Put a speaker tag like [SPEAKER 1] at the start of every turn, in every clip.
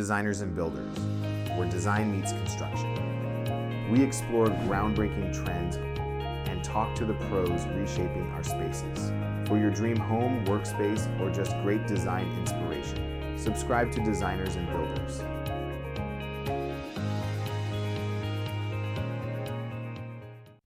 [SPEAKER 1] Designers and Builders, where design meets construction. We explore groundbreaking trends and talk to the pros reshaping our spaces. For your dream home, workspace, or just great design inspiration, subscribe to Designers and Builders.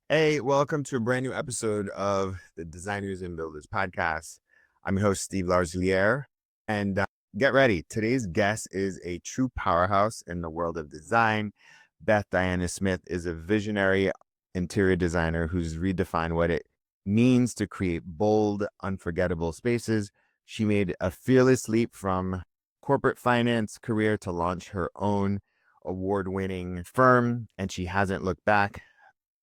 [SPEAKER 1] Hey, welcome to a brand new episode of the Designers and Builders podcast. I'm your host, Steve Larosiliere, and get ready. Today's guest is a true powerhouse in the world of design. Beth Diana Smith is a visionary interior designer who's redefined what it means to create bold, unforgettable spaces. She made a fearless leap from corporate finance career to launch her own award-winning firm, and she hasn't looked back.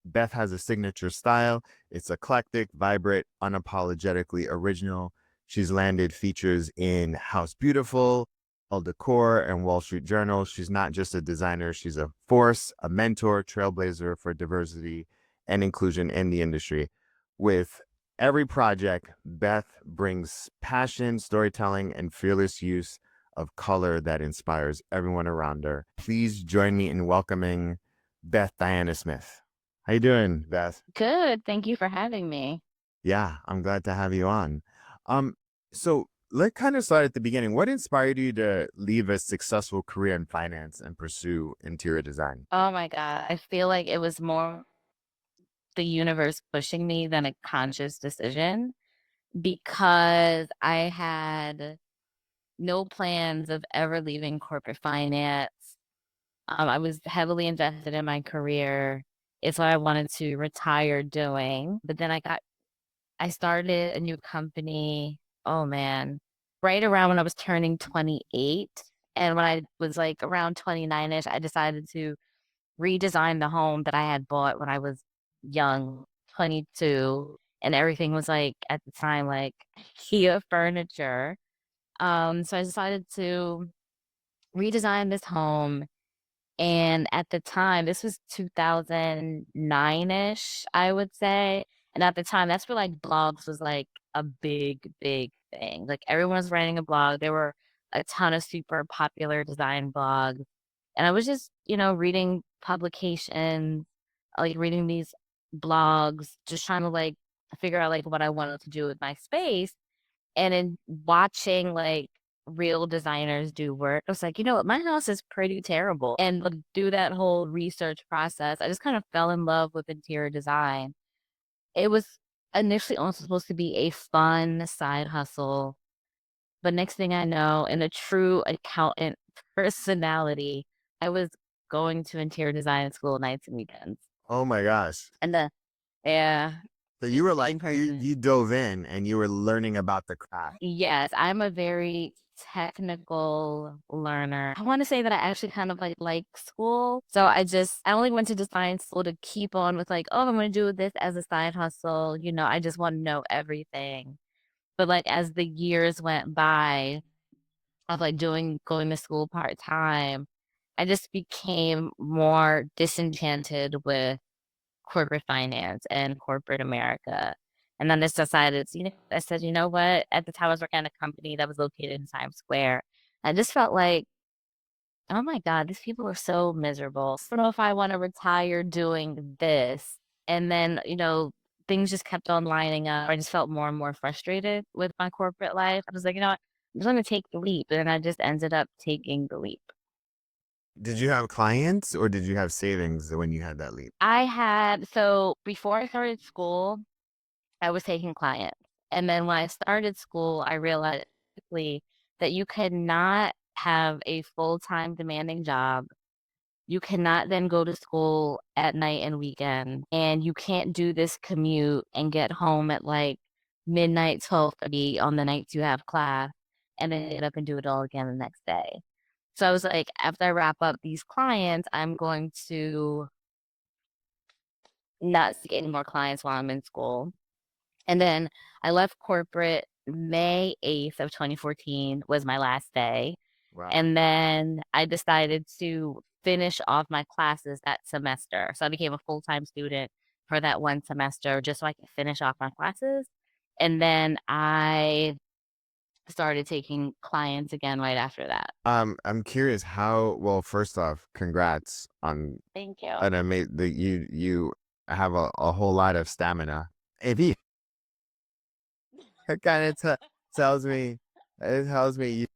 [SPEAKER 1] Beth has a signature style. It's eclectic, vibrant, unapologetically original. She's landed features in House Beautiful, Elle Decor, and Wall Street Journal. She's not just a designer. She's a force, a mentor, trailblazer for diversity and inclusion in the industry. With every project, Beth brings passion, storytelling, and fearless use of color that inspires everyone around her. Please join me in welcoming Beth Diana Smith. How you doing, Beth?
[SPEAKER 2] Good. Thank you for having me.
[SPEAKER 1] Yeah, I'm glad to have you on. So let's kind of start at the beginning. What inspired you to leave a successful career in finance and pursue interior design?
[SPEAKER 2] Oh my God. I feel like it was more the universe pushing me than a conscious decision because I had no plans of ever leaving corporate finance. I was heavily invested in my career. It's what I wanted to retire doing. But then I started a new company. Oh man, right around when I was turning 28. And when I was like around 29-ish, I decided to redesign the home that I had bought when I was young, 22. And everything was like at the time, like IKEA furniture. So I decided to redesign this home. And at the time, this was 2009-ish, I would say. And at the time, that's where like blogs was like a big, big thing. Like everyone was writing a blog. There were a ton of super popular design blogs. And I was just, reading publications, like reading these blogs, just trying to like figure out like what I wanted to do with my space. And in watching like real designers do work, I was like, you know what, my house is pretty terrible. And like, do that whole research process, I just kind of fell in love with interior design. It was initially also supposed to be a fun side hustle. But next thing I know, in a true accountant personality, I was going to interior design school nights and weekends.
[SPEAKER 1] Oh my gosh.
[SPEAKER 2] And yeah,
[SPEAKER 1] So you were like,
[SPEAKER 2] same
[SPEAKER 1] you,
[SPEAKER 2] person.
[SPEAKER 1] you dove in and you were learning about the craft.
[SPEAKER 2] Yes, I'm a very technical learner. I want to say that I actually kind of like school. So I only went to design school to keep on with like, oh, I'm going to do this as a side hustle. I just want to know everything. But like as the years went by of like going to school part time, I just became more disenchanted with corporate finance and corporate America. And then I just decided, I said, you know what? At the time, I was working at a company that was located in Times Square. I just felt like, oh my God, these people are so miserable. I don't know if I want to retire doing this. And then, things just kept on lining up. I just felt more and more frustrated with my corporate life. I was like, you know what? I'm just going to take the leap. And I just ended up taking the leap.
[SPEAKER 1] Did you have clients or did you have savings when you had that leap?
[SPEAKER 2] So before I started school, I was taking clients. And then when I started school, I realized quickly that you could not have a full-time demanding job. You cannot then go to school at night and weekend. And you can't do this commute and get home at like midnight, 12:30 on the nights you have class, and then get up and do it all again the next day. So I was like, after I wrap up these clients, I'm going to not see any more clients while I'm in school. And then I left corporate May 8th of 2014 was my last day.
[SPEAKER 1] Wow.
[SPEAKER 2] And then I decided to finish off my classes that semester. So I became a full-time student for that one semester just so I could finish off my classes. And then I started taking clients again right after that.
[SPEAKER 1] I'm curious how, well, first off, congrats on
[SPEAKER 2] Thank you.
[SPEAKER 1] an amazing, you have a whole lot of stamina. If you, it kind of tells me, it tells me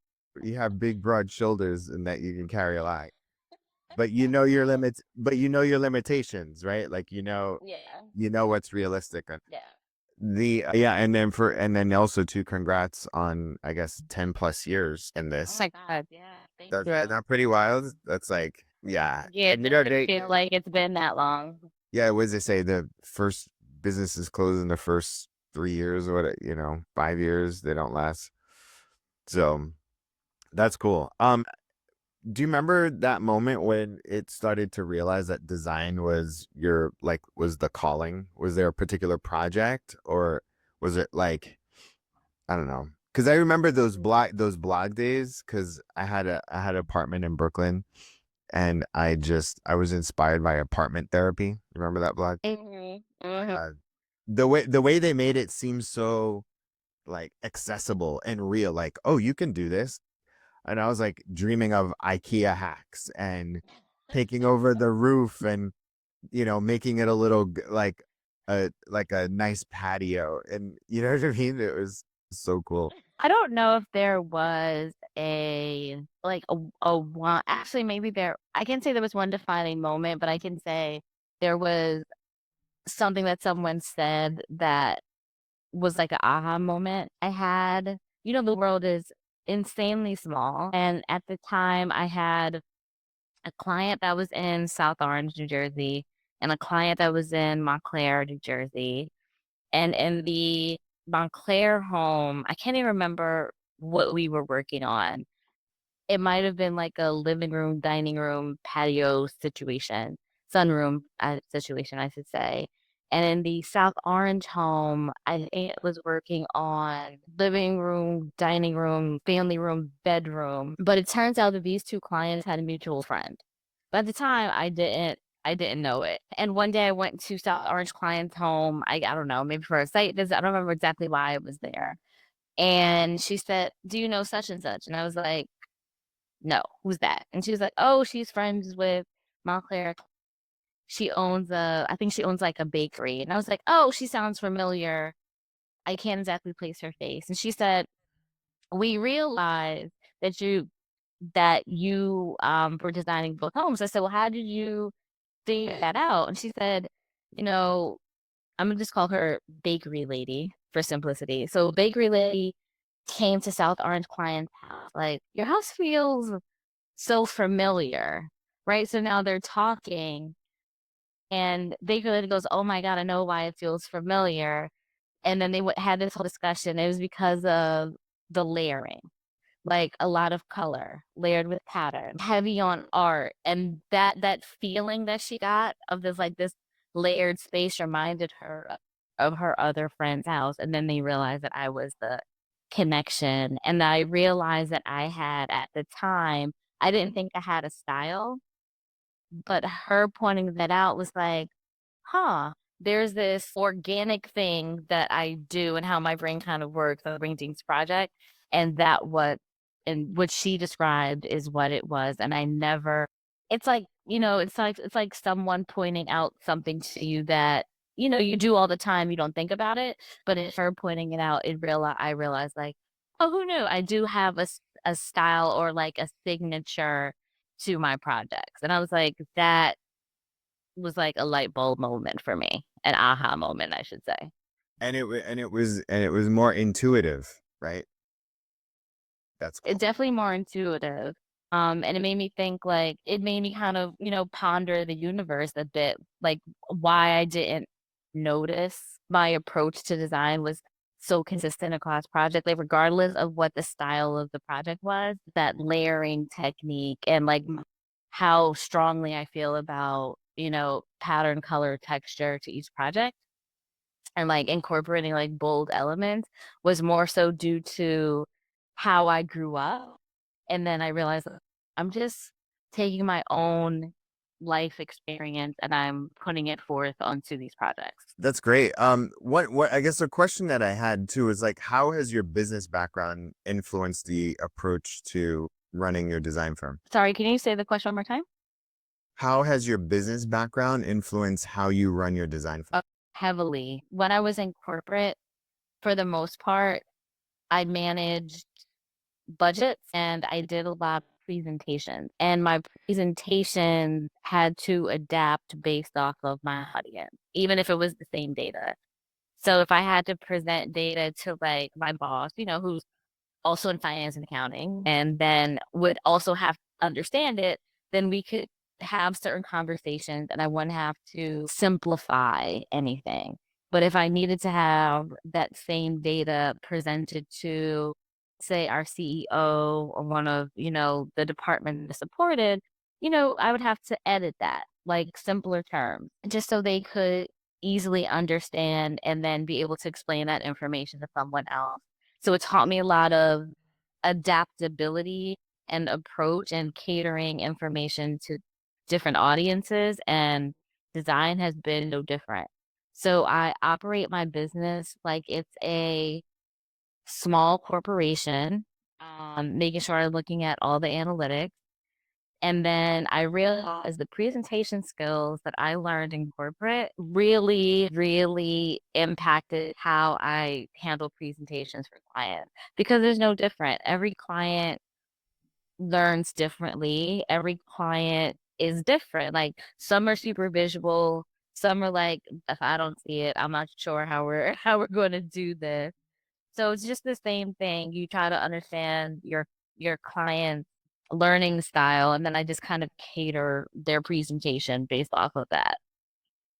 [SPEAKER 1] you have big, broad shoulders and that you can carry a lot. But you know your limits, but you know your limitations, right? Like,
[SPEAKER 2] Yeah.
[SPEAKER 1] you know what's realistic.
[SPEAKER 2] Yeah.
[SPEAKER 1] Yeah, and then and then also too, congrats on, I guess, 10 plus years in
[SPEAKER 2] Oh
[SPEAKER 1] this.
[SPEAKER 2] my God. Yeah. Thank
[SPEAKER 1] That's
[SPEAKER 2] you.
[SPEAKER 1] not pretty wild. That's like, yeah.
[SPEAKER 2] Yeah, it
[SPEAKER 1] And
[SPEAKER 2] doesn't
[SPEAKER 1] they,
[SPEAKER 2] feel like it's been that long.
[SPEAKER 1] yeah, what does they say? The first businesses close in the first 3 years or what, 5 years, they don't last. So that's cool. Do you remember that moment when it started to realize that design was was the calling? Was there a particular project, or was it like, I don't know? Because I remember those blog days, because I had an apartment in Brooklyn, and I was inspired by apartment therapy. Remember that blog?
[SPEAKER 2] Mm-hmm.
[SPEAKER 1] Uh, the way they made it seem so like accessible and real, like, oh, you can do this. And I was like dreaming of IKEA hacks and taking over the roof and making it a little like a nice patio, and you know what I mean? It was so cool.
[SPEAKER 2] I don't know if there was a one, actually maybe I can say there was one defining moment, but I can say there was something that someone said that was like an aha moment I had. The world is insanely small. And at the time I had a client that was in South Orange, New Jersey, and a client that was in Montclair, New Jersey. And in the Montclair home, I can't even remember what we were working on. It might have been like a living room, dining room, patio situation, sunroom situation, I should say. And in the South Orange home, I think it was working on living room, dining room, family room, bedroom. But it turns out that these two clients had a mutual friend. But at the time, I didn't know it. And one day I went to South Orange client's home. I don't know, maybe for a site visit. I don't remember exactly why I was there. And she said, "Do you know such and such?" And I was like, "No, who's that?" And she was like, "Oh, she's friends with Montclair. I think she owns like a bakery." And I was like, "Oh, she sounds familiar. I can't exactly place her face." And she said, "We realized that you were designing both homes." I said, "Well, how did you figure that out?" And she said, "You know, I'm gonna just call her Bakery Lady for simplicity. So Bakery Lady came to South Orange client's house. Like, your house feels so familiar, right?" So now they're talking, and Baker Lady goes, "Oh my God, I know why it feels familiar." And then they had this whole discussion. It was because of the layering, like a lot of color layered with pattern, heavy on art. And that feeling that she got of this layered space reminded her of her other friend's house. And then they realized that I was the connection. And I realized that I had at the time, I didn't think I had a style, but her pointing that out was like, huh, there's this organic thing that I do and how my brain kind of works on the Brain Things project. And and what she described is what it was. And I never, it's like someone pointing out something to you that, you do all the time. You don't think about it, but it's her pointing it out. I realized like, oh, who knew? I do have a style or like a signature to my projects. And I was like, that was like a light bulb moment for me, an aha moment, I should say.
[SPEAKER 1] And it was more intuitive, right? That's
[SPEAKER 2] It's
[SPEAKER 1] cool.
[SPEAKER 2] definitely more intuitive. And it made me think like it made me kind of, ponder the universe a bit, like why I didn't notice my approach to design was so consistent across project, like regardless of what the style of the project was, that layering technique and like how strongly I feel about, pattern, color, texture to each project and like incorporating like bold elements was more so due to how I grew up. And then I realized I'm just taking my own life experience and I'm putting it forth onto these projects.
[SPEAKER 1] That's great. What I guess the question that I had too is like, how has your business background influenced the approach to running your design firm?
[SPEAKER 2] Sorry, can you say the question one more time?
[SPEAKER 1] How has your business background influenced how you run your design firm?
[SPEAKER 2] Uh, Heavily. When I was in corporate, for the most part, I managed budgets and I did a lot of presentations. And my presentation had to adapt based off of my audience, even if it was the same data. So if I had to present data to like my boss, who's also in finance and accounting, and then would also have to understand it, then we could have certain conversations and I wouldn't have to simplify anything. But if I needed to have that same data presented to, say, our CEO or one of, the department that supported, I would have to edit that, like simpler terms, just so they could easily understand and then be able to explain that information to someone else. So it taught me a lot of adaptability and approach and catering information to different audiences, and design has been no different. So I operate my business like it's a small corporation, making sure I'm looking at all the analytics. And then I realized the presentation skills that I learned in corporate really, really impacted how I handle presentations for clients, because there's no different. Every client learns differently. Every client is different. Like some are super visual, some are like, if I don't see it, I'm not sure how we're how we're going to do this. So it's just the same thing. You try to understand your client's learning style, and then I just kind of cater their presentation based off of that.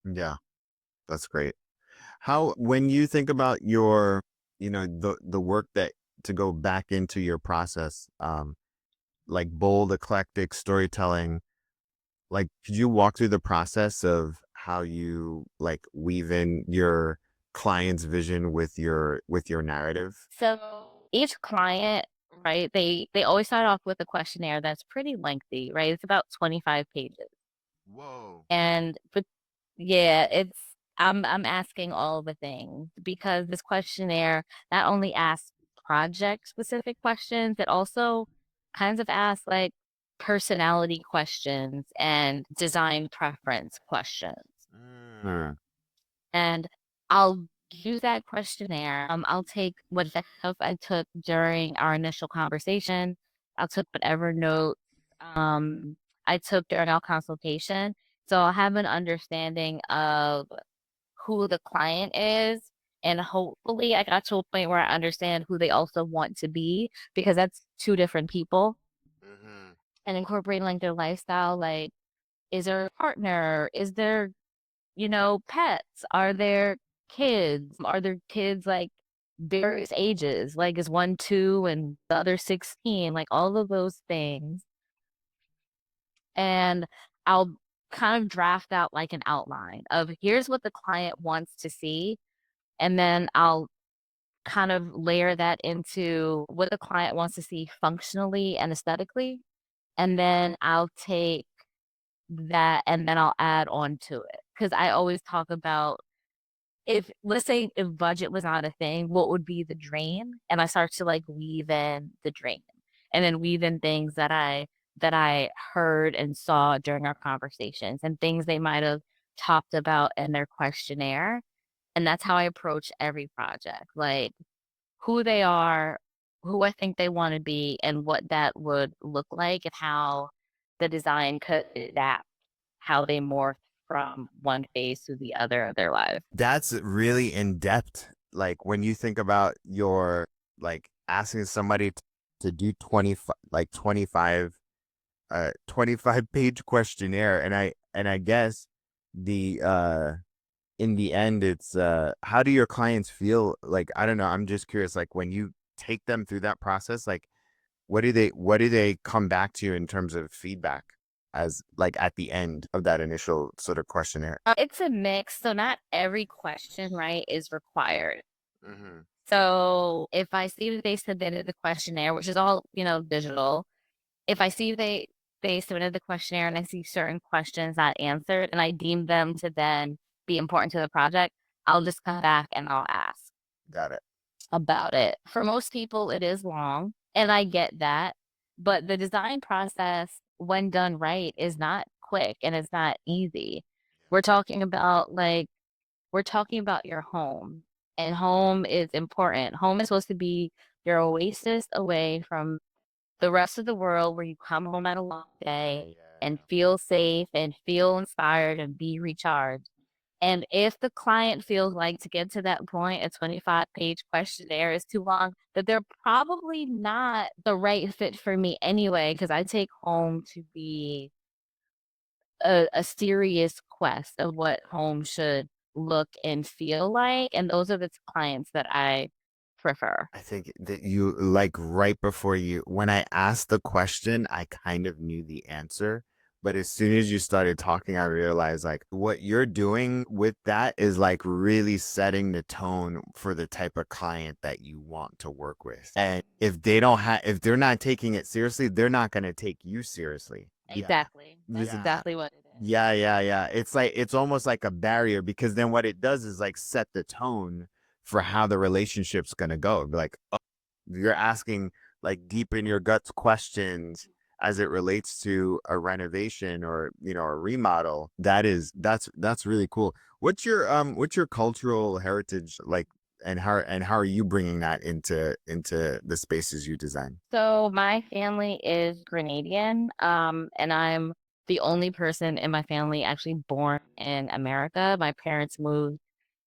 [SPEAKER 1] Yeah, that's great. How, when you think about your, the work that to go back into your process, like bold, eclectic storytelling, like, could you walk through the process of how you like weave in your client's vision with your narrative?
[SPEAKER 2] So each client, right, they always start off with a questionnaire that's pretty lengthy, right? It's about 25 pages.
[SPEAKER 1] Whoa.
[SPEAKER 2] But yeah, I'm asking all the things because this questionnaire not only asks project specific questions, it also kinds of asks like personality questions and design preference questions.
[SPEAKER 1] Mm.
[SPEAKER 2] And I'll use that questionnaire. I'll take what the stuff I took during our initial conversation. I'll take whatever notes I took during our consultation. So I'll have an understanding of who the client is. And hopefully I got to a point where I understand who they also want to be, because that's two different people,
[SPEAKER 1] Hmm.
[SPEAKER 2] and incorporating like their lifestyle. Like, is there a partner? Is there, pets? Are there kids? Are there kids like various ages? Like, is one 2 and the other 16? Like, all of those things. And I'll kind of draft out like an outline of here's what the client wants to see. And then I'll kind of layer that into what the client wants to see functionally and aesthetically. And then I'll take that and then I'll add on to it. Because I always talk about, if let's say if budget was not a thing, what would be the drain? And I start to like weave in the drain and then weave in things that I heard and saw during our conversations and things they might have talked about in their questionnaire. And that's how I approach every project. Like who they are, who I think they want to be, and what that would look like, and how the design could adapt how they morph from one phase to the other of their life.
[SPEAKER 1] That's really in depth. Like when you think about your, like asking somebody to do 25, like 25 page questionnaire. And I guess the, in the end, it's, how do your clients feel? Like, I don't know. I'm just curious, like when you take them through that process, like what do they come back to you in terms of feedback as like at the end of that initial sort of questionnaire?
[SPEAKER 2] It's a mix. So not every question, right, is required.
[SPEAKER 1] Hmm.
[SPEAKER 2] So if I see that they submitted the questionnaire, which is all, digital, if I see they they submitted the questionnaire and I see certain questions not answered and I deem them to then be important to the project, I'll just come back and I'll ask
[SPEAKER 1] Got it.
[SPEAKER 2] about it. For most people, it is long, and I get that, but the design process, when done right, is not quick and it's not easy. We're talking about we're talking about your home, and home is important. Home is supposed to be your oasis away from the rest of the world where you come home at a long day and
[SPEAKER 1] Yeah.
[SPEAKER 2] feel safe and feel inspired and be recharged. And if the client feels like to get to that point, a 25-page questionnaire is too long, that they're probably not the right fit for me anyway, because I take home to be a serious quest of what home should look and feel like. And those are the clients that I prefer.
[SPEAKER 1] I think that you like right before you, when I asked the question, I kind of knew the answer. But as soon as you started talking, I realized like what you're doing with that is like really setting the tone for the type of client that you want to work with. And if they're not taking it seriously, they're not going to take you seriously. Yeah.
[SPEAKER 2] Exactly. That's
[SPEAKER 1] Yeah.
[SPEAKER 2] exactly what it is.
[SPEAKER 1] Yeah. It's like it's almost like a barrier because then what it does is like set the tone for how the relationship's gonna go. Be like, oh, you're asking like deep in your guts questions as it relates to a renovation or a remodel. That's really cool. What's your cultural heritage like, and how are you bringing that into the spaces you design?
[SPEAKER 2] So my family is Grenadian, and I'm the only person in my family actually born in America. My parents moved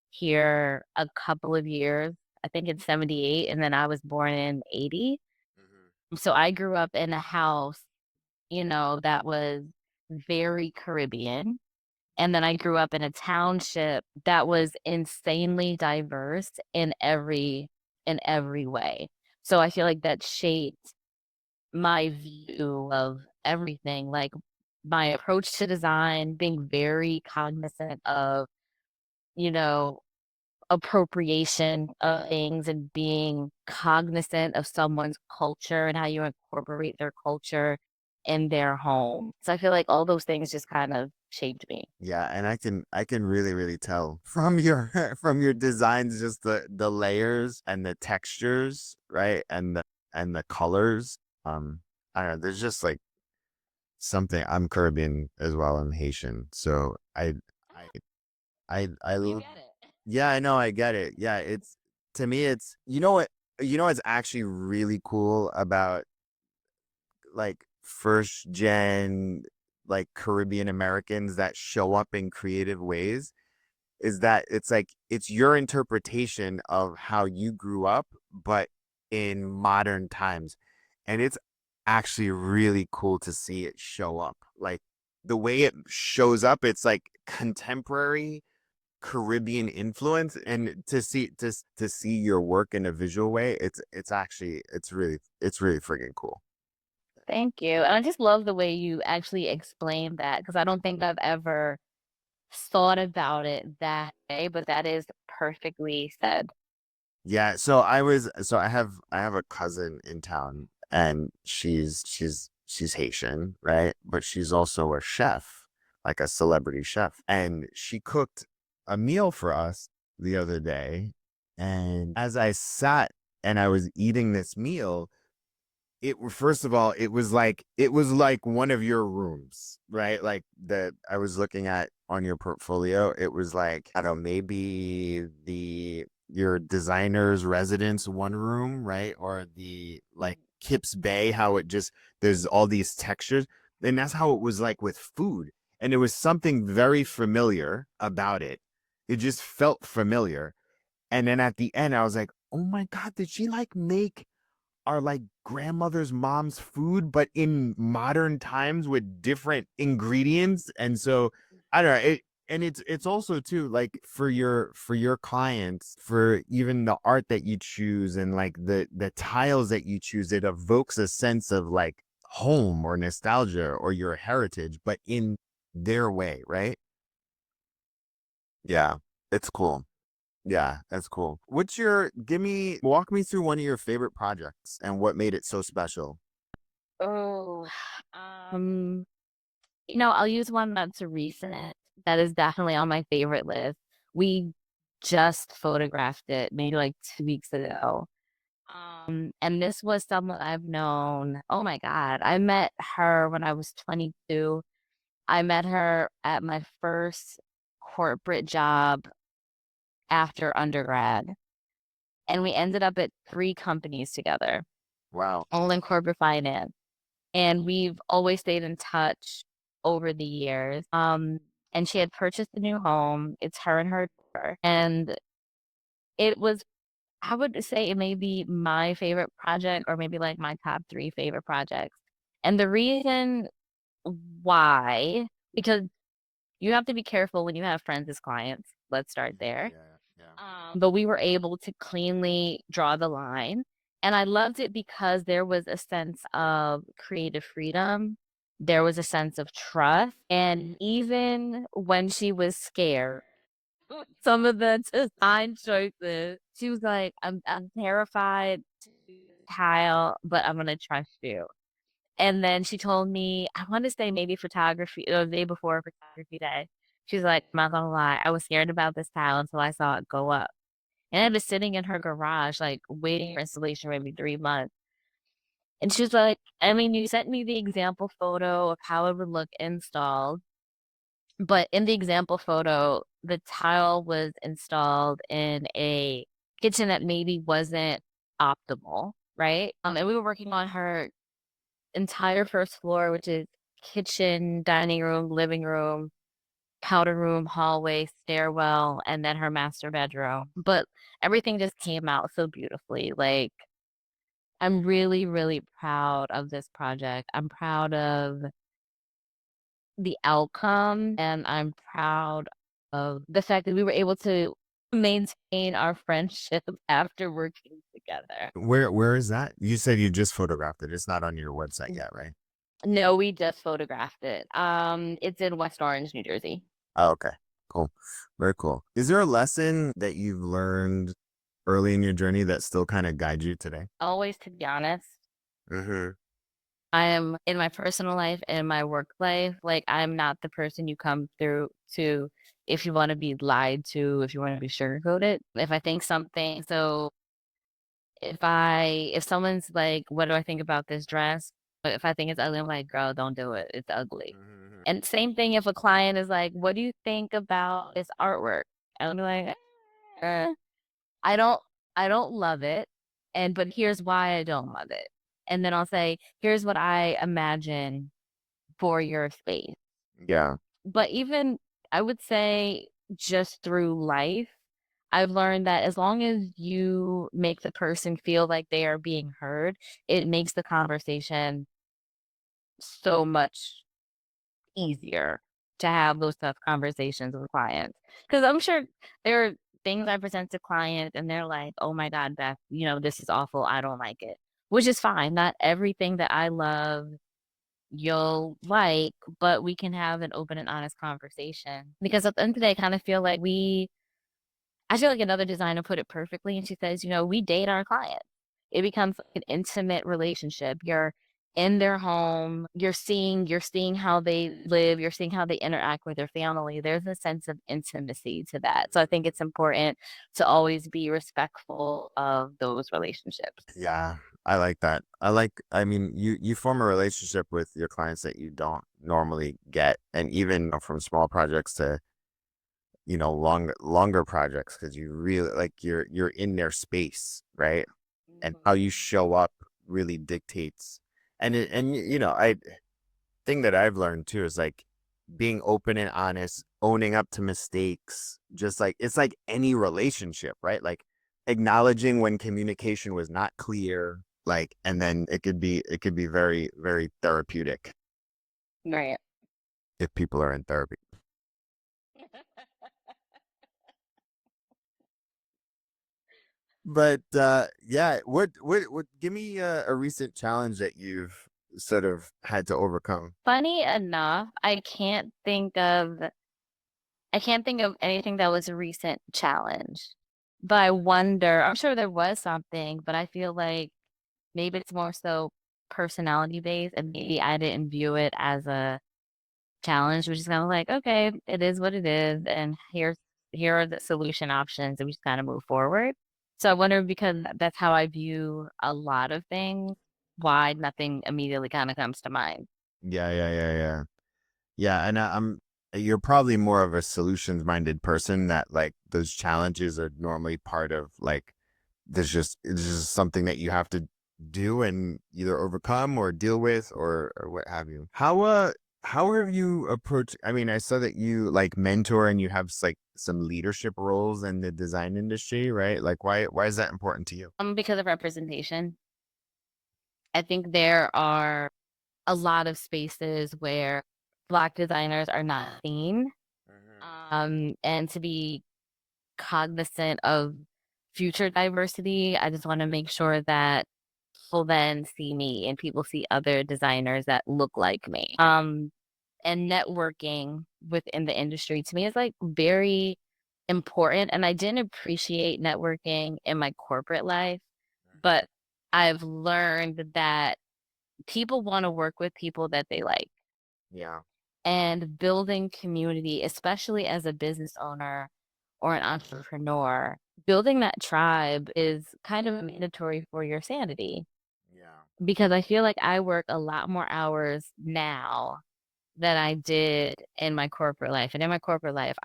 [SPEAKER 2] here a couple of years, I think in 78, and then I was born in 80.
[SPEAKER 1] Mhm.
[SPEAKER 2] So I grew up in a house, that was very Caribbean. And then I grew up in a township that was insanely diverse in every way. So I feel like that shaped my view of everything, like my approach to design, being very cognizant of, you know, appropriation of things and being cognizant of someone's culture and how you incorporate their culture in their home. So I feel like all those things just kind of shaped me.
[SPEAKER 1] Yeah, and I can really really tell from your from your designs, just the layers and the textures, right? And the colors. I don't know, there's just like something. I'm Caribbean as well. I'm Haitian. So I
[SPEAKER 2] You get it.
[SPEAKER 1] yeah, I know, I get it. Yeah, it's to me it's what's actually really cool about like first gen like Caribbean Americans that show up in creative ways is that it's like it's your interpretation of how you grew up, but in modern times. And it's actually really cool to see it show up. Like the way it shows up, it's like contemporary Caribbean influence. And to see your work in a visual way, it's actually it's really freaking cool.
[SPEAKER 2] Thank you. And I just love the way you actually explained that because I don't think I've ever thought about it that way, but that is perfectly said.
[SPEAKER 1] Yeah, so I have a cousin in town and she's Haitian, right? But she's also a chef, like a celebrity chef. And she cooked a meal for us the other day. And as I sat and I was eating this meal, first of all, it was like one of your rooms, right? Like that I was looking at on your portfolio. It was like, I don't know, maybe the your designer's residence one room, right? Or the like Kips Bay, how it just there's all these textures. And that's how it was like with food. And there was something very familiar about it. It just felt familiar. And then at the end, I was like, oh my God, did she like make our like grandmother's mom's food, but in modern times with different ingredients? And so I don't know. And it's also too like for your clients, for even the art that you choose and like the tiles that you choose, it evokes a sense of like home or nostalgia or your heritage, but in their way, right? Yeah, it's cool. Yeah, that's cool. Walk me through one of your favorite projects and what made it so special.
[SPEAKER 2] Oh, um, I'll use one that's recent. That is definitely on my favorite list. We just photographed it maybe like 2 weeks ago. And this was someone I've known. Oh my God. I met her when I was 22. I met her at my first corporate job after undergrad. And we ended up at 3 companies together,
[SPEAKER 1] Wow.
[SPEAKER 2] all in corporate finance. And we've always stayed in touch over the years. And she had purchased a new home. It's her and her daughter. And it was, I would say it may be my favorite project or maybe like my top 3 favorite projects. And the reason why, because you have to be careful when you have friends as clients. Let's start there.
[SPEAKER 1] Yeah, yeah.
[SPEAKER 2] But we were able to cleanly draw the line. And I loved it because there was a sense of creative freedom. There was a sense of trust. And even when she was scared, some of the design choices, she was like, I'm terrified to tile, but I'm gonna trust you. And then she told me, I want to say maybe photography, the day before photography day. She's like, I'm not gonna lie, I was scared about this tile until I saw it go up. And I was sitting in her garage, like waiting for installation maybe 3 months. And she was like, I mean, you sent me the example photo of how it would look installed. But in the example photo, the tile was installed in a kitchen that maybe wasn't optimal, right? And we were working on her entire first floor, which is kitchen, dining room, living room, powder room, hallway, stairwell, and then her master bedroom. But everything just came out so beautifully. Like, I'm really, really proud of this project. I'm proud of the outcome, and I'm proud of the fact that we were able to maintain our friendship after working together.
[SPEAKER 1] Where is that? You said you just photographed it. It's not on your website yet, right?
[SPEAKER 2] No, we just photographed it. It's in West Orange, New Jersey.
[SPEAKER 1] Oh, okay. Cool. Very cool. Is there a lesson that you've learned early in your journey that still kind of guides you today?
[SPEAKER 2] Always, to be honest,
[SPEAKER 1] Mm-hmm.
[SPEAKER 2] I am in my personal life and my work life. Like, I'm not the person you come through to if you want to be lied to, if you want to be sugarcoated. If I think something, so if someone's like, what do I think about this dress? But if I think it's ugly, I'm like, girl, don't do it. It's ugly.
[SPEAKER 1] Mm-hmm.
[SPEAKER 2] And same thing if a client is like, what do you think about this artwork? I'll be like, eh, I don't I don't love it. But here's why I don't love it. And then I'll say, here's what I imagine for your space.
[SPEAKER 1] Yeah.
[SPEAKER 2] But even I would say just through life, I've learned that as long as you make the person feel like they are being heard, it makes the conversation so much easier to have those tough conversations with clients. Because I'm sure there are things I present to clients and they're like, oh my God, Beth, this is awful. I don't like it, which is fine. Not everything that I love you'll like, but we can have an open and honest conversation. Because at the end of the day, I kind of feel like I feel like another designer put it perfectly. And she says, we date our clients. It becomes like an intimate relationship. You're in their home, you're seeing how they live, you're seeing how they interact with their family. There's a sense of intimacy to that. So I think it's important to always be respectful of those relationships.
[SPEAKER 1] Yeah. I like that. I mean, you form a relationship with your clients that you don't normally get. And even from small projects to, longer projects, because you really like you're in their space, right? And how you show up really dictates. I thing that I've learned too is like being open and honest, owning up to mistakes, just like it's like any relationship, right? Like acknowledging when communication was not clear, like, and then it could be very, very therapeutic
[SPEAKER 2] Right.
[SPEAKER 1] if people are in therapy. But yeah, what give me a recent challenge that you've sort of had to overcome.
[SPEAKER 2] Funny enough, I can't think of anything that was a recent challenge. But I wonder, I'm sure there was something, but I feel like maybe it's more so personality based, and maybe I didn't view it as a challenge, which is kind of like, okay, it is what it is, and here are the solution options, and we just kind of move forward. So I wonder, because that's how I view a lot of things, why nothing immediately kind of comes to mind.
[SPEAKER 1] Yeah, yeah, yeah, yeah. Yeah, and you're probably more of a solutions minded person that like those challenges are normally part of like it's just something that you have to do and either overcome or deal with or what have you. How have you approached, I mean, I saw that you like mentor and you have like some leadership roles in the design industry, right? Like why is that important to you?
[SPEAKER 2] Because of representation, I think there are a lot of spaces where Black designers are not seen, and to be cognizant of future diversity, I just want to make sure that people then see me and people see other designers that look like me. And networking within the industry to me is like very important. And I didn't appreciate networking in my corporate life, but I've learned that people want to work with people that they like.
[SPEAKER 1] Yeah.
[SPEAKER 2] And building community, especially as a business owner or an entrepreneur, building that tribe is kind of mandatory for your sanity,
[SPEAKER 1] Yeah.
[SPEAKER 2] because I feel like I work a lot more hours now than I did in my corporate life. And in my corporate life,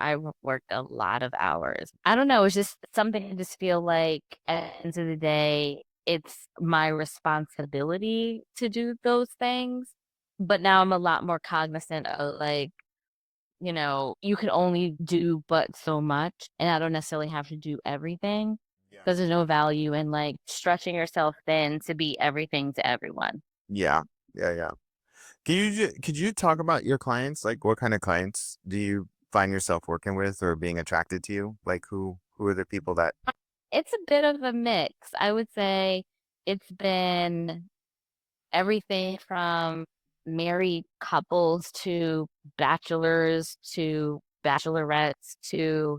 [SPEAKER 2] worked a lot of hours. I don't know. It's just something I just feel like at the end of the day, it's my responsibility to do those things. But now I'm a lot more cognizant of like, you can only do but so much, and I don't necessarily have to do everything,
[SPEAKER 1] Yeah.
[SPEAKER 2] because there's no value in like stretching yourself thin to be everything to everyone.
[SPEAKER 1] Yeah. Yeah, yeah. Could you talk about your clients? Like what kind of clients do you find yourself working with or being attracted to you? Like who are the people that
[SPEAKER 2] It's a bit of a mix. I would say it's been everything from married couples to bachelors to bachelorettes to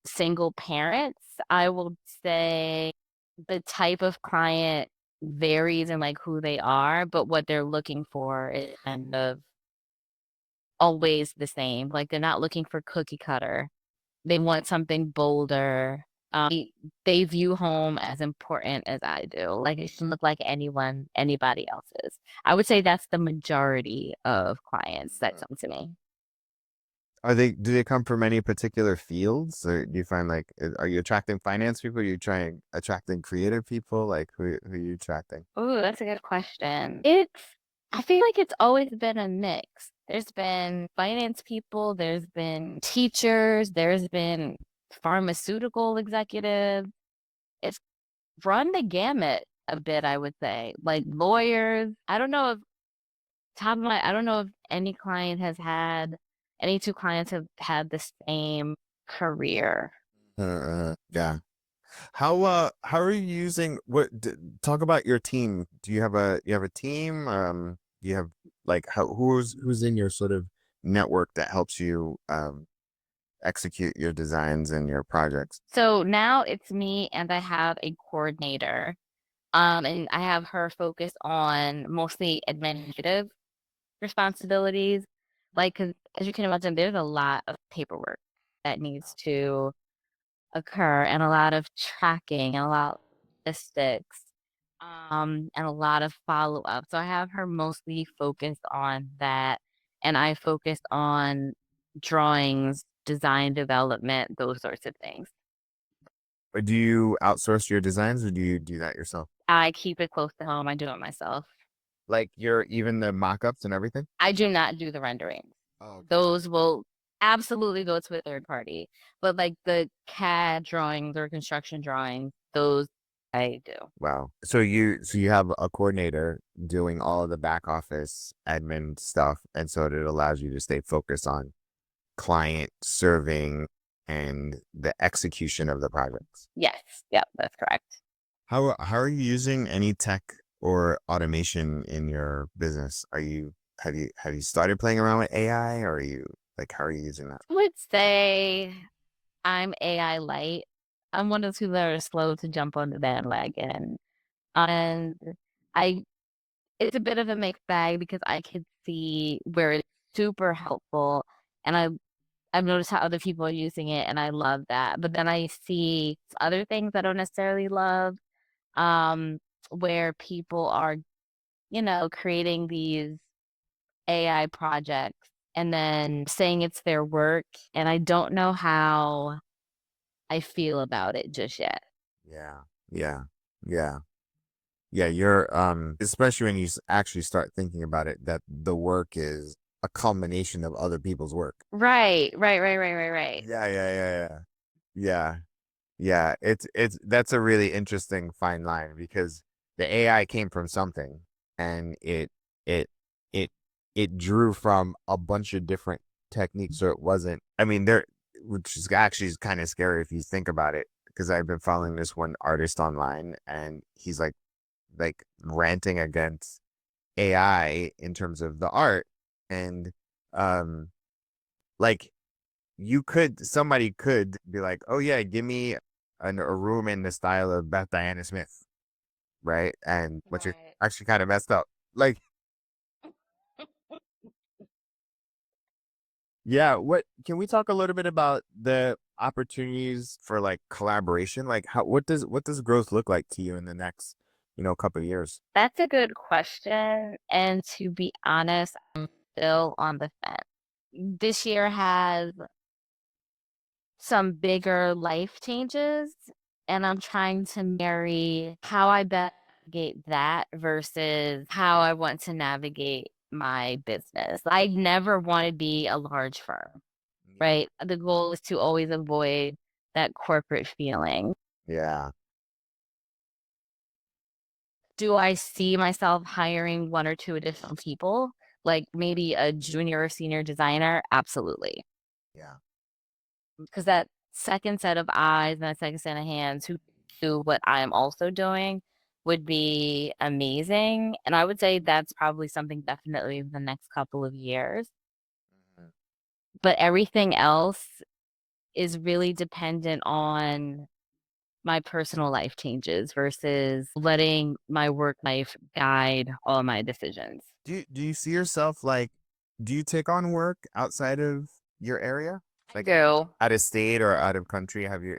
[SPEAKER 2] single parents. I will say the type of client varies in like who they are, but what they're looking for is kind of always the same. Like they're not looking for cookie cutter. They want something bolder. They view home as important as I do. Like it shouldn't look like anybody else's. I would say that's the majority of clients that come to me.
[SPEAKER 1] are they do they come from any particular fields or do you find like are you attracting finance people? Are you trying attracting creative people? Like who are you attracting?
[SPEAKER 2] Oh, that's a good question. I feel like it's always been a mix. There's been finance people, there's been teachers, there's been pharmaceutical executives. It's run the gamut a bit, I would say. Like lawyers. I don't know if any two clients have had the same career.
[SPEAKER 1] Yeah. How are you using talk about your team? Do you have a team? You have like who's in your sort of network that helps you execute your designs and your projects?
[SPEAKER 2] So now it's me and I have a coordinator. And I have her focus on mostly administrative responsibilities. Like, 'cause as you can imagine, there's a lot of paperwork that needs to occur, and a lot of tracking and a lot of statistics, and a lot of follow up. So I have her mostly focused on that, and I focus on drawings, design development, those sorts of things.
[SPEAKER 1] Or do you outsource your designs or do you do that yourself?
[SPEAKER 2] I keep it close to home. I do it myself.
[SPEAKER 1] Like your even the mock-ups and everything?
[SPEAKER 2] I do not do the rendering.
[SPEAKER 1] Oh, okay.
[SPEAKER 2] Those will absolutely go to a third party. But like the CAD drawings or construction drawings, those I do.
[SPEAKER 1] Wow. So you have a coordinator doing all of the back office admin stuff, and so it allows you to stay focused on client serving and the execution of the projects.
[SPEAKER 2] Yes. Yep, that's correct.
[SPEAKER 1] How are you using any tech or automation in your business? Have you started playing around with AI or are you like how are you using that?
[SPEAKER 2] I would say I'm AI light. I'm one of those people that are slow to jump on the bandwagon. And I it's a bit of a mixed bag because I could see where it's super helpful, and I've noticed how other people are using it, and I love that. But then I see other things I don't necessarily love, um, where people are, creating these AI projects and then saying it's their work, and I don't know how I feel about it just yet.
[SPEAKER 1] Yeah. Yeah. Yeah. Yeah. You're, especially when you actually start thinking about it, that the work is a culmination of other people's work.
[SPEAKER 2] Right, right, right, right, right, right.
[SPEAKER 1] Yeah. Yeah. Yeah. Yeah. Yeah. Yeah. That's a really interesting fine line because the AI came from something and it, it, it drew from a bunch of different techniques. So it wasn't, I mean, which is actually kind of scary if you think about it, because I've been following this one artist online and he's like ranting against AI in terms of the art. And um like somebody could be like, oh yeah, give me a room in the style of Beth Diana Smith, right? And which is
[SPEAKER 2] Right.
[SPEAKER 1] actually kind of messed up. Like, yeah, what can we talk a little bit about the opportunities for like collaboration? Like what does growth look like to you in the next, couple of years?
[SPEAKER 2] That's a good question, and to be honest, I'm still on the fence. This year has some bigger life changes, and I'm trying to marry how I best navigate that versus how I want to navigate my business. I never want to be a large firm,
[SPEAKER 1] Yeah.
[SPEAKER 2] right? The goal is to always avoid that corporate feeling.
[SPEAKER 1] Yeah.
[SPEAKER 2] Do I see myself hiring 1 or 2 additional people? Like maybe a junior or senior designer? Absolutely.
[SPEAKER 1] Yeah.
[SPEAKER 2] Because that second set of eyes and that second set of hands who do what I am also doing would be amazing. And I would say that's probably something definitely in the next couple of years.
[SPEAKER 1] Mhm.
[SPEAKER 2] But everything else is really dependent on my personal life changes versus letting my work life guide all my decisions.
[SPEAKER 1] Do you see yourself like do you take on work outside of your area?
[SPEAKER 2] I
[SPEAKER 1] Like
[SPEAKER 2] do.
[SPEAKER 1] out of state or out of country? Have you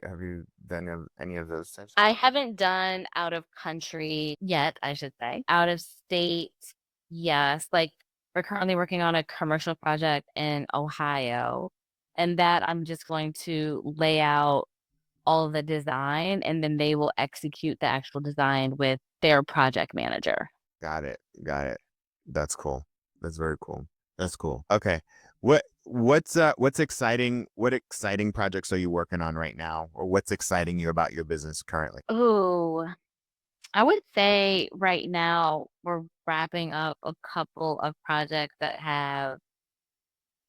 [SPEAKER 1] done any of those types?
[SPEAKER 2] I haven't done out of country yet, I should say. Out of state, yes. Like we're currently working on a commercial project in Ohio, and that I'm just going to lay out all of the design and then they will execute the actual design with their project manager.
[SPEAKER 1] Got it. Got it. That's cool. That's very cool. That's cool. Okay. What's exciting? What exciting projects are you working on right now? Or what's exciting you about your business currently?
[SPEAKER 2] Ooh, I would say right now we're wrapping up a couple of projects that have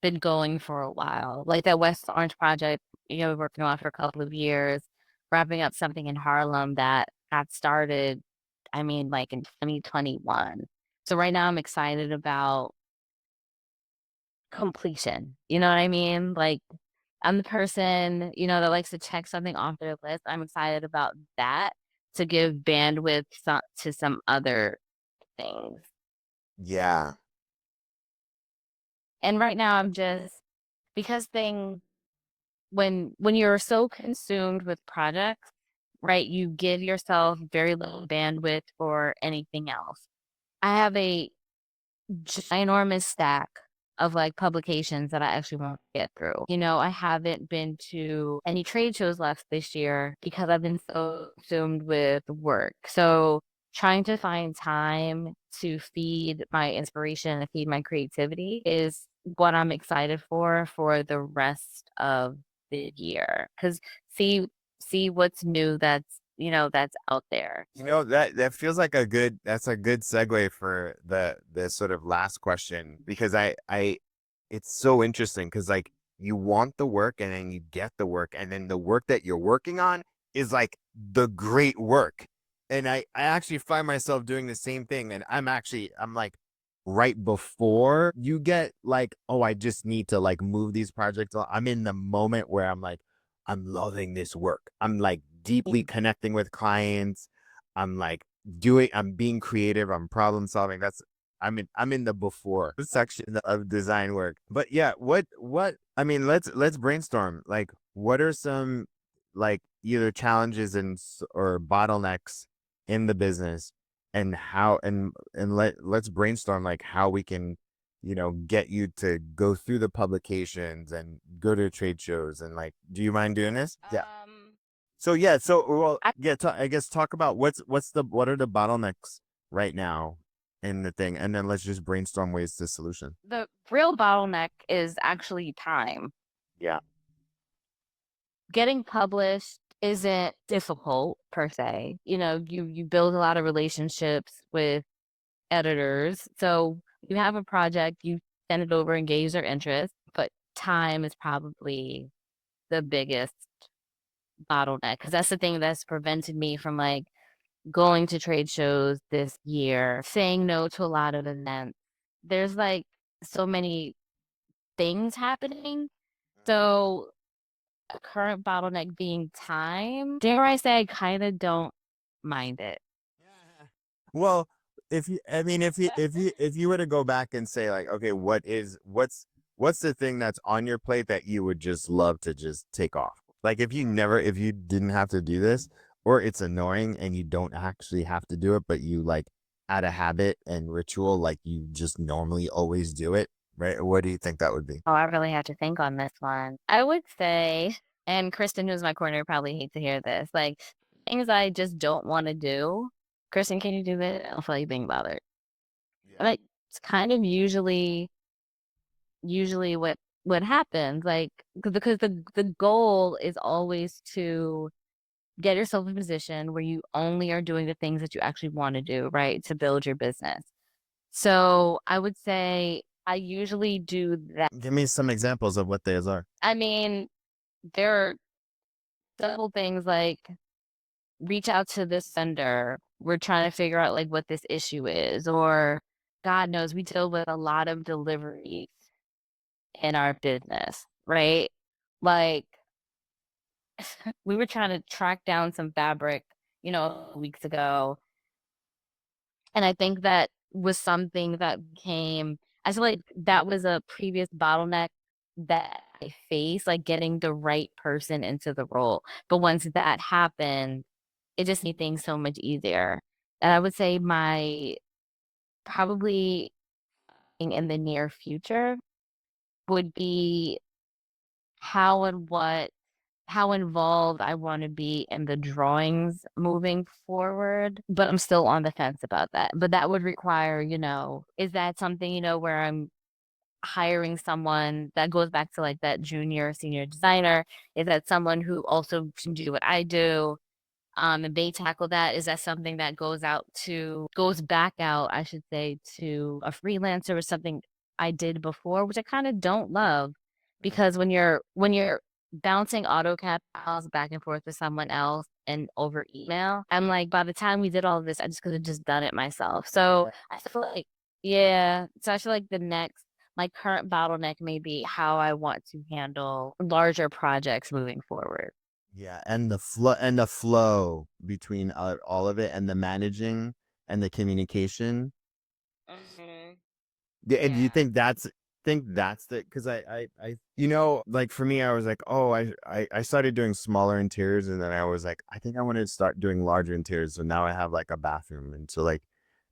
[SPEAKER 2] been going for a while. Like that West Orange project, working on for a couple of years, wrapping up something in Harlem that got started, I mean, like in 2021. So right now I'm excited about completion. You know what I mean? Like I'm the person, that likes to check something off their list. I'm excited about that to give bandwidth to some other things.
[SPEAKER 1] Yeah.
[SPEAKER 2] And right now I'm just because thing when you're so consumed with projects, right, you give yourself very little bandwidth for anything else. I have a ginormous stack of like publications that I actually want to get through. I haven't been to any trade shows left this year because I've been so consumed with work. So trying to find time to feed my inspiration and feed my creativity is what I'm excited for the rest of the year. Cause see what's new that's out there.
[SPEAKER 1] That feels like that's a good segue for the sort of last question because I it's so interesting because like you want the work and then you get the work and then the work that you're working on is like the great work. And I actually find myself doing the same thing and I'm like right before you get like, oh, I just need to like move these projects on. I'm in the moment where I'm like, I'm loving this work. I'm like deeply connecting with clients. I'm like I'm being creative, I'm problem solving. I'm in the before section of design work. But yeah, I mean, let's brainstorm. Like, what are some, like, either challenges or bottlenecks in the business, and how, and let's brainstorm like how we can, get you to go through the publications and go to trade shows, and like, do you mind doing this? Yeah. So yeah, well,
[SPEAKER 2] I,
[SPEAKER 1] yeah, I guess talk about what are the bottlenecks right now in the thing, and then let's just brainstorm ways to solution.
[SPEAKER 2] the real bottleneck is actually time.
[SPEAKER 1] Yeah.
[SPEAKER 2] Getting published isn't difficult per se. You build a lot of relationships with editors. So you have a project, you send it over, engage their interest, but time is probably the biggest bottleneck because that's the thing that's prevented me from like going to trade shows this year, saying no to a lot of events. There's like so many things happening. So a current bottleneck being time. Dare I say I kind of don't mind it.
[SPEAKER 1] Yeah. Well, I mean, if you were to go back and say like, okay, what's the thing that's on your plate that you would just love to just take off? Like, if you didn't have to do this, or it's annoying and you don't actually have to do it, but you like out of habit and ritual, like you just normally always do it, right? What do you think that would be?
[SPEAKER 2] Oh, I really have to think on this one. I would say, and Kristen, who's my corner, probably hates to hear this, like things I just don't want to do. Kristen, can you do it? I don't feel like being bothered.
[SPEAKER 1] Yeah.
[SPEAKER 2] Like it's kind of usually what happens, like because the goal is always to get yourself in a position where you only are doing the things that you actually want to do, right? To build your business. So I would say I usually do that.
[SPEAKER 1] Give me some examples of what those are.
[SPEAKER 2] I mean, there are several things like reach out to this sender. We're trying to figure out like what this issue is, or God knows we deal with a lot of deliveries in our business, right? Like we were trying to track down some fabric, weeks ago. And I think that was something that I feel like that was a previous bottleneck that I faced, like getting the right person into the role. But once that happened, it just made things so much easier. And I would say my probably in the near future would be how and what how involved I want to be in the drawings moving forward, but I'm still on the fence about that. But that would require, is that something, where I'm hiring someone that goes back to like that junior or senior designer? Is that someone who also can do what I do? And they tackle that. Is that something that goes back out, I should say, to a freelancer or something I did before, which I kind of don't love because when you're bouncing AutoCAD files back and forth with someone else and over email, I'm like, by the time we did all of this, I just could have just done it myself. So I feel like, yeah. So I feel like my current bottleneck may be how I want to handle larger projects moving forward.
[SPEAKER 1] Yeah, and the flow between all of it, and the managing and the communication.
[SPEAKER 2] Hmm.
[SPEAKER 1] Yeah, and do you
[SPEAKER 2] Yeah.
[SPEAKER 1] think that's the, because like for me, I was like, oh, I started doing smaller interiors, and then I was like, I think I want to start doing larger interiors. So now I have like a bathroom, and so like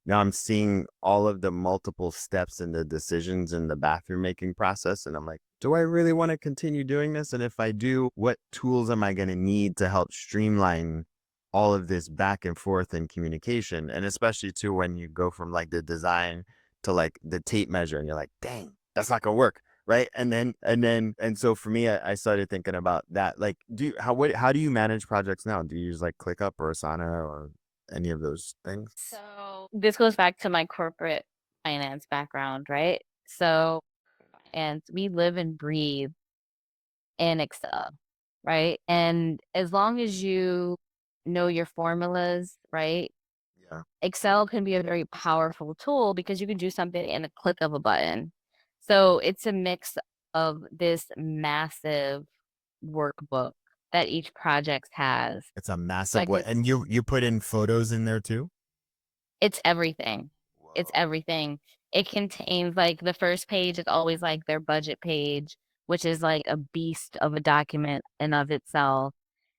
[SPEAKER 1] now I'm seeing all of the multiple steps and the decisions in the bathroom making process, and I'm like, do I really want to continue doing this? And if I do, what tools am I going to need to help streamline all of this back and forth and communication? And especially too when you go from like the design to like the tape measure, and you're like, dang, that's not gonna work, right? And so for me, I started thinking about that. Like, how do you manage projects now? Do you use like ClickUp or Asana or any of those things?
[SPEAKER 2] So this goes back to my corporate finance background, right? So, and we live and breathe in Excel, right? And as long as you know your formulas, right?
[SPEAKER 1] Yeah.
[SPEAKER 2] Excel can be a very powerful tool because you can do something in a click of a button. So it's a mix of this massive workbook that each project has.
[SPEAKER 1] It's a massive
[SPEAKER 2] Like
[SPEAKER 1] what,
[SPEAKER 2] it's
[SPEAKER 1] and you put in photos in there too?
[SPEAKER 2] It's everything. It's
[SPEAKER 1] Whoa.
[SPEAKER 2] everything. It contains like the first page is always like their budget page, which is like a beast of a document in of itself.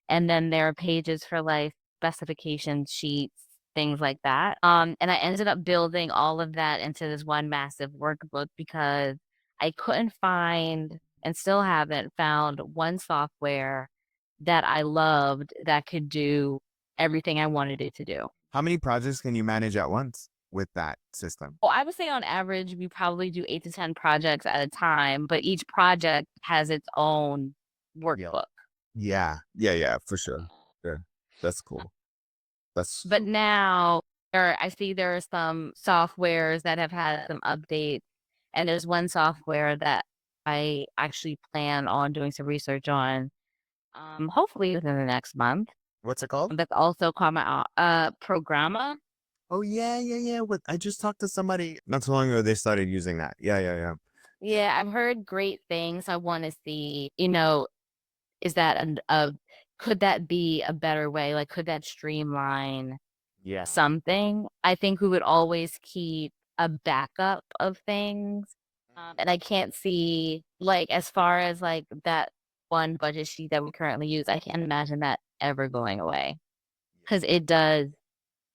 [SPEAKER 2] And then there are pages for like specification sheets, things like that. And I ended up building all of that into this one massive workbook because I couldn't find and still haven't found one software that I loved that could do everything I wanted it to do.
[SPEAKER 1] How many projects can you manage at once with that system?
[SPEAKER 2] Well, I would say on average, we probably do 8 to 10 projects at a time, but each project has its own
[SPEAKER 1] Yeah.
[SPEAKER 2] workbook.
[SPEAKER 1] Yeah. Yeah. Yeah. For sure. Yeah. That's cool. That's
[SPEAKER 2] But now I see there are some softwares that have had some updates, and there's one software that I actually plan on doing some research on, hopefully within the next month.
[SPEAKER 1] what's it called?
[SPEAKER 2] That's also called my Programma.
[SPEAKER 1] Oh yeah, yeah, yeah. What I just talked to somebody not too long ago. They started using that. Yeah, yeah, yeah.
[SPEAKER 2] Yeah, I've heard great things. I want to see, is that could that be a better way? Like, could that streamline
[SPEAKER 1] Yeah.
[SPEAKER 2] something? I think we would always keep a backup of things. And I can't see, like, as far as like that one budget sheet that we currently use, I can't imagine that ever going away because it does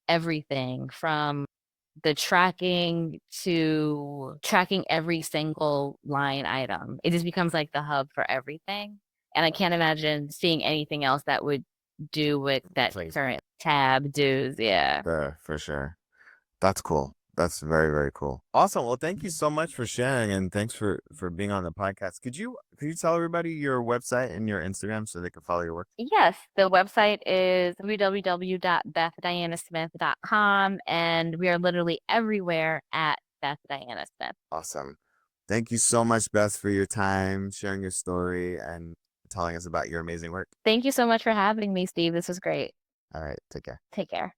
[SPEAKER 2] everything from the tracking to tracking every single line item. It just becomes like the hub for everything. And I can't imagine seeing anything else that would do what that
[SPEAKER 1] Please.
[SPEAKER 2] current tab does. Yeah.
[SPEAKER 1] For sure. That's cool. That's very, very cool. Awesome. Well, thank you so much for sharing and thanks for being on the podcast. Could you tell everybody your website and your Instagram so they can follow your work?
[SPEAKER 2] Yes, the website is www.bethdianasmith.com, and we are literally everywhere at Beth Diana Smith.
[SPEAKER 1] Awesome. Thank you so much, Beth, for your time, sharing your story, and telling us about your amazing work.
[SPEAKER 2] Thank you so much for having me, Steve. This was great.
[SPEAKER 1] All right. Take care.
[SPEAKER 2] Take care.